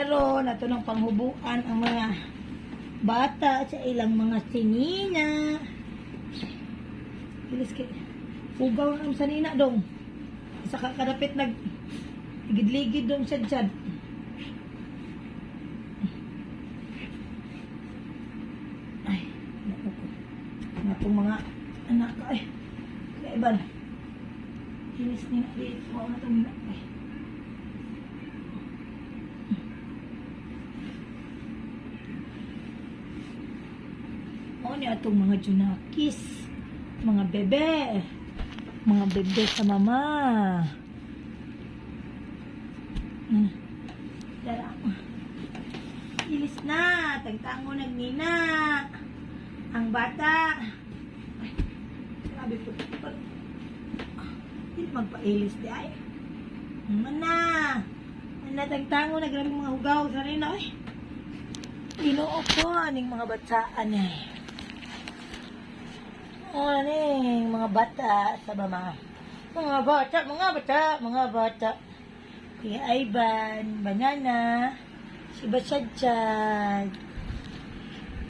karon ato nang panghubuan ang mga bata sa ilang mga sinina. Bilis kay ugaw ang sanina dong. Sa kadapit ligid-ligid dong sad-sad. Ay, naku ko. Natong mga anak ay. Kaiban. Bilis ni na dito mo na tong ay. Ni atong mga junakis, mga bebe sa mama. Dara. Ilis na, tagtango nagnina. Ang bata. Ay, grabe po. Hindi magpailis di ay. Mana. Tagtango na grabe mga hugaw sa rin ay. Ginoo ko aning mga bataan eh. Mga bata sa mama. Mga bata. Kuya Ivan, Banana, si Basyadsyad.